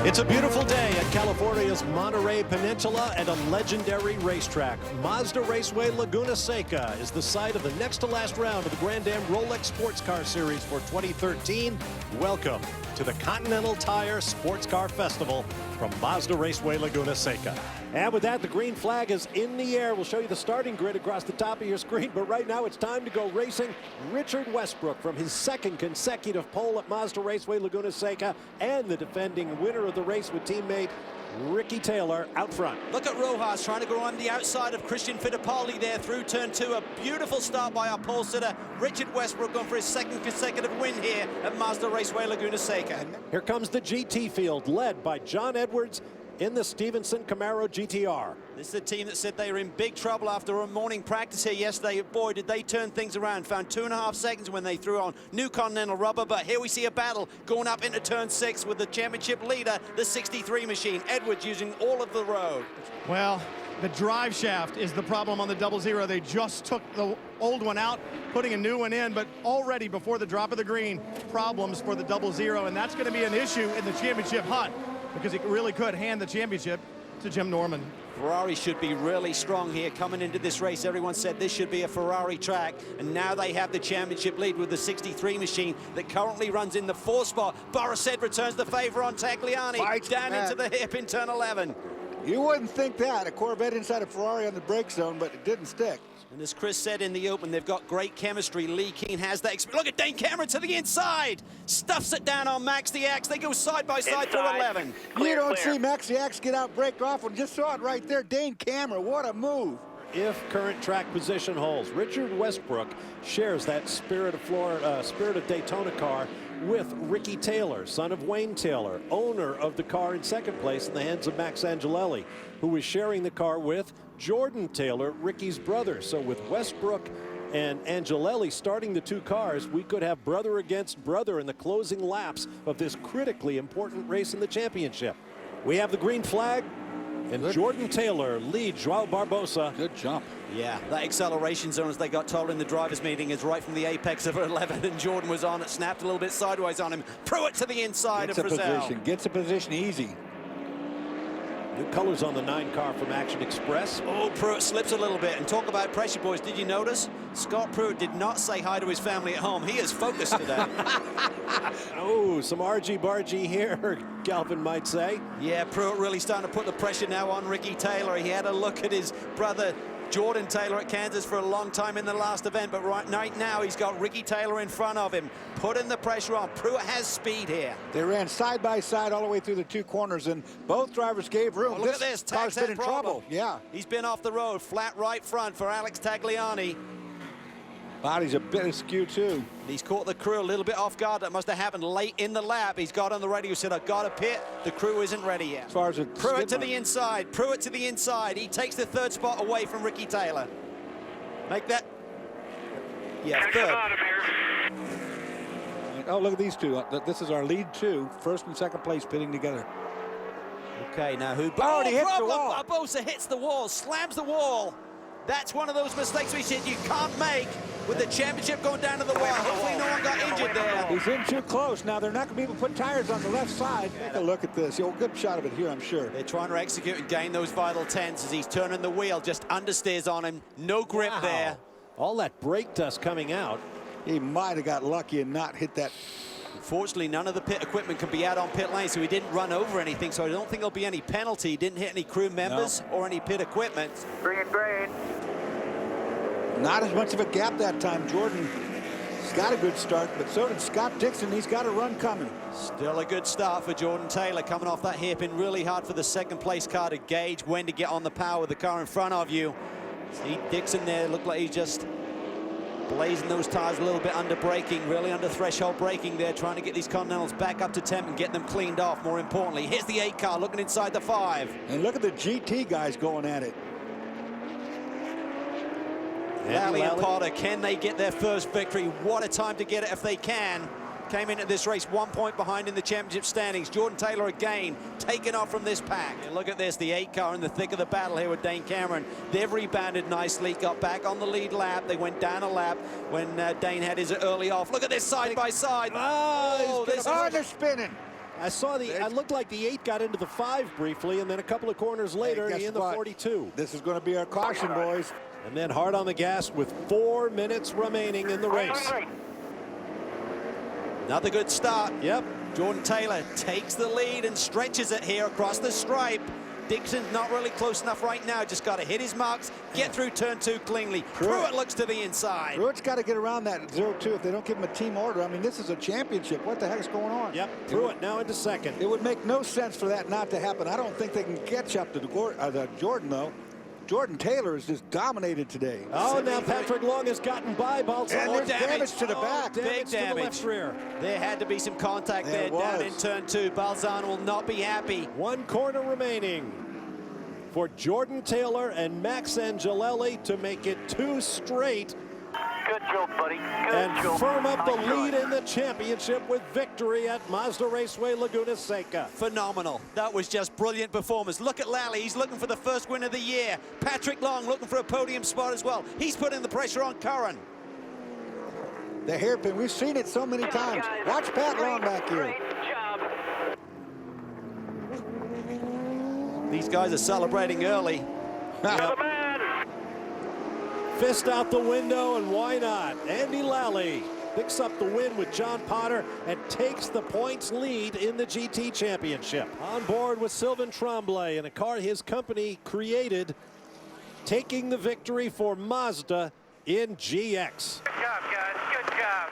It's a beautiful day at California's Monterey Peninsula and a legendary racetrack. Mazda Raceway Laguna Seca is the site of the next to last round of the Grand-Am Rolex Sports Car Series for 2013. Welcome to the Continental Tire Sports Car Festival from Mazda Raceway Laguna Seca. And with that, the green flag is in the air. We'll show you the starting grid across the top of your screen, but right now it's time to go racing. Richard Westbrook from his second consecutive pole at Mazda Raceway Laguna Seca and the defending winner of the race with teammate Ricky Taylor out front. Look at Rojas trying to go on the outside of Christian Fittipaldi there through turn two. A beautiful start by our pole sitter, Richard Westbrook, going for his second consecutive win here at Mazda Raceway Laguna Seca. Here comes the GT field, led by John Edwards in the Stevenson Camaro GTR. This is a team that said they were in big trouble after a morning practice here yesterday. Boy, did they turn things around. Found 2.5 seconds when they threw on new Continental rubber, but here we see a battle going up into turn 6 with the championship leader, the 63 machine. Edwards using all of the road. Well, the drive shaft is the problem on the 00. They just took the old one out, putting a new one in, but already before the drop of the green, problems for the 00, and that's going to be an issue in the championship hunt, because he really could hand the championship to Jim Norman. Ferrari should be really strong here coming into this race. Everyone said this should be a Ferrari track, and now they have the championship lead with the 63 machine that currently runs in the 4th spot. Boris said returns the favor on Tagliani. Fights down back. into the hip in turn 11. You wouldn't think that. A Corvette inside a Ferrari on the brake zone, but it didn't stick. And as Chris said in the open, they've got great chemistry. Lee Keen has that experience. Look at Dane Cameron to the inside. Stuffs it down on Max the Axe. They go side by side through 11. You don't see Max the Axe get out braked off, and just saw it right there. Dane Cameron, what a move. If current track position holds, Richard Westbrook shares that Spirit of Florida, Spirit of Daytona car with Ricky Taylor, son of Wayne Taylor, owner of the car in second place in the hands of Max Angelelli, who is sharing the car with Jordan Taylor, Ricky's brother. So with Westbrook and Angelelli starting the two cars, we could have brother against brother in the closing laps of this critically important race in the championship. We have the green flag, and Good. Jordan Taylor leads Joao Barbosa. Good jump. Yeah, that acceleration zone, as they got told in the drivers' meeting, is right from the apex of 11, and Jordan was on it, snapped a little bit sideways on him. Pruitt to the inside of Brazil. Gets a position easy. New colors on the 9 car from Action Express. Oh, Pruitt slips a little bit. And talk about pressure, boys. Did you notice? Scott Pruitt did not say hi to his family at home. He is focused today. Oh, some argy-bargy here, Galvin might say. Yeah, Pruitt really starting to put the pressure now on Ricky Taylor. He had a look at his brother Jordan Taylor at Kansas for a long time in the last event, but right now he's got Ricky Taylor in front of him, putting the pressure on. Pruitt has speed here. They ran side by side all the way through the 2 corners, and both drivers gave room. Oh, look at this. Car's been in trouble. Yeah. He's been off the road, flat right front for Alex Tagliani. Body's a bit askew, too. He's caught the crew a little bit off guard. That must have happened late in the lap. He's got on the radio, said, I've got to pit. The crew isn't ready yet. As far as Pruitt to the inside. Pruitt to the inside. He takes the 3rd spot away from Ricky Taylor. Make that. Yeah, 3rd. Oh, look at these two. This is our lead 2. 1st and 2nd place pitting together. Okay, now who? Oh, he hits the wall. Barbosa hits the wall, slams the wall. That's one of those mistakes we said you can't make with the championship going down to the wire. Hopefully no one got injured there. He's in too close. Now they're not going to be able to put tires on the left side. Take a look at this. Oh, good shot of it here, I'm sure. They're trying to execute and gain those vital 10s as he's turning the wheel. Just understeers on him. No grip there. All that brake dust coming out. He might have got lucky and not hit that. Unfortunately, none of the pit equipment can be out on pit lane, so he didn't run over anything, so I don't think there'll be any penalty. He didn't hit any crew members or any pit equipment. Green. Not as much of a gap that time. Jordan's got a good start, but so did Scott Dixon. He's got a run coming. Still a good start for Jordan Taylor, coming off that hairpin. Really hard for the 2nd place car to gauge when to get on the power with the car in front of you. See Dixon there, looked like he's just blazing those tires a little bit under braking, really under threshold braking there, trying to get these Continentals back up to temp and get them cleaned off. More importantly, here's the 8 car looking inside the 5. And look at the GT guys going at it. Lally and Potter, can they get their first victory? What a time to get it if they can. Came into this race 1 point behind in the championship standings. Jordan Taylor again taken off from this pack. And look at this, the 8 car in the thick of the battle here with Dane Cameron. They've rebounded nicely, got back on the lead lap. They went down a lap when Dane had his early off. Look at this side by side. They're spinning. I saw it looked like the 8 got into the 5 briefly, and then a couple of corners later, he in the 42. This is going to be our caution, boys. And then hard on the gas with 4 minutes remaining in the race. Another good start. Yep. Jordan Taylor takes the lead and stretches it here across the stripe. Dixon's not really close enough right now. Just got to hit his marks, get through turn 2 cleanly. Pruitt looks to the inside. Pruitt's got to get around that 0-2 if they don't give him a team order. I mean, this is a championship. What the heck is going on? Yep. Pruitt now into second. It would make no sense for that not to happen. I don't think they can catch up to Jordan, though. Jordan Taylor is just dominated today. Oh, now Patrick Long has gotten by Balzano. And there's damage to the back. Big damage to the left rear. There had to be some contact there down in turn 2. Balzano will not be happy. 1 corner remaining for Jordan Taylor and Max Angelelli to make it 2 straight. Good job, buddy. And firm up the lead in the championship with victory at Mazda Raceway Laguna Seca. Phenomenal. That was just brilliant performance. Look at Lally. He's looking for the first win of the year. Patrick Long looking for a podium spot as well. He's putting the pressure on Curran. The hairpin. We've seen it so many times. Watch Pat Long back here. Great job. These guys are celebrating early. Yep. Fist out the window, and why not? Andy Lally picks up the win with John Potter and takes the points lead in the GT Championship. On board with Sylvain Tremblay in a car his company created, taking the victory for Mazda in GX. Good job, guys. Good job.